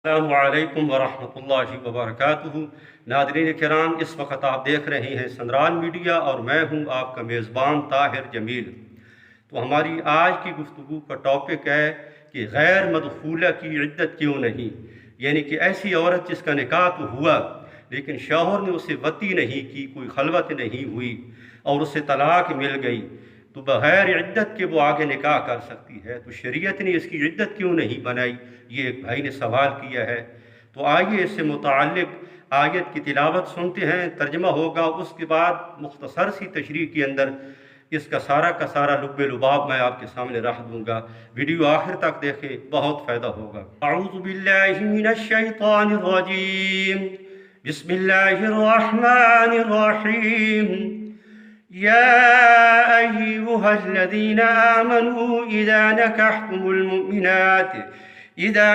السلام علیکم ورحمۃ اللہ وبرکاتہ۔ ناظرین کرام، اس وقت آپ دیکھ رہے ہیں سنرال میڈیا اور میں ہوں آپ کا میزبان طاہر جمیل۔ تو ہماری آج کی گفتگو کا ٹاپک ہے کہ غیر مدخولہ کی عدت کیوں نہیں، یعنی کہ ایسی عورت جس کا نکاح تو ہوا لیکن شوہر نے اسے وطی نہیں کی، کوئی خلوت نہیں ہوئی اور اسے طلاق مل گئی، تو بغیر عدت کے وہ آگے نکاح کر سکتی ہے، تو شریعت نے اس کی عدت کیوں نہیں بنائی؟ یہ ایک بھائی نے سوال کیا ہے۔ تو آئیے اس سے متعلق آیت کی تلاوت سنتے ہیں، ترجمہ ہوگا، اس کے بعد مختصر سی تشریح کے اندر اس کا سارا لب لباب میں آپ کے سامنے رکھ دوں گا۔ ویڈیو آخر تک دیکھیں، بہت فائدہ ہوگا۔ اعوذ باللہ من الشیطان الرجیم، بسم اللہ الرحمن الرحیم۔ يا أيها الذين آمنوا إذا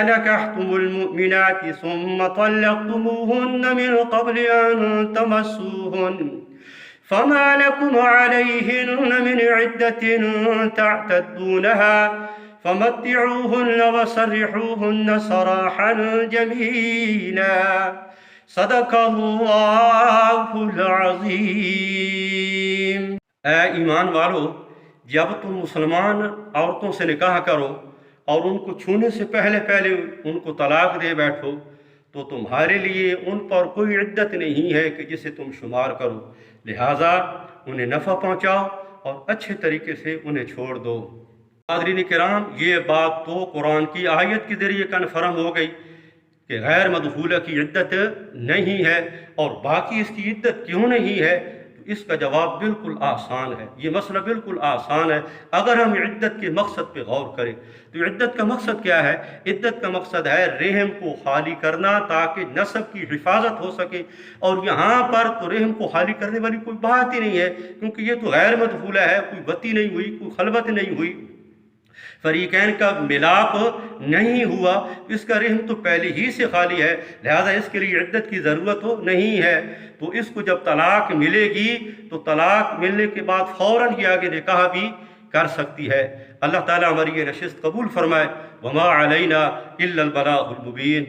نكحتم المؤمنات ثم طلقتموهن من قبل أن تمسوهن فما لكم عليهن من عدة تعتدونها فمتعوهن وسرحوهن سراحا جميلا، صدق اللہ العظیم۔ اے ایمان والو، جب تم مسلمان عورتوں سے نکاح کرو اور ان کو چھونے سے پہلے ان کو طلاق دے بیٹھو تو تمہارے لیے ان پر کوئی عدت نہیں ہے کہ جسے تم شمار کرو، لہٰذا انہیں نفع پہنچاؤ اور اچھے طریقے سے انہیں چھوڑ دو۔ ناظرین کرام، یہ بات تو قرآن کی آیت کے ذریعے کنفرم ہو گئی کہ غیر مدخولہ کی عدت نہیں ہے، اور باقی اس کی عدت کیوں نہیں ہے؟ تو اس کا جواب بالکل آسان ہے، یہ مسئلہ بالکل آسان ہے اگر ہم عدت کے مقصد پہ غور کریں۔ تو عدت کا مقصد کیا ہے؟ عدت کا مقصد ہے رحم کو خالی کرنا تاکہ نسب کی حفاظت ہو سکے، اور یہاں پر تو رحم کو خالی کرنے والی کوئی بات ہی نہیں ہے، کیونکہ یہ تو غیر مدخولہ ہے، کوئی وطی نہیں ہوئی، کوئی خلوت نہیں ہوئی، فریقین کا ملاپ نہیں ہوا، اس کا رحم تو پہلے ہی سے خالی ہے، لہذا اس کے لیے عدت کی ضرورت نہیں ہے۔ تو اس کو جب طلاق ملے گی تو طلاق ملنے کے بعد فوراً یہ آگے نکاح بھی کر سکتی ہے۔ اللہ تعالیٰ ہماری یہ نشست قبول فرمائے۔ وما علینا الا البلاغ المبین۔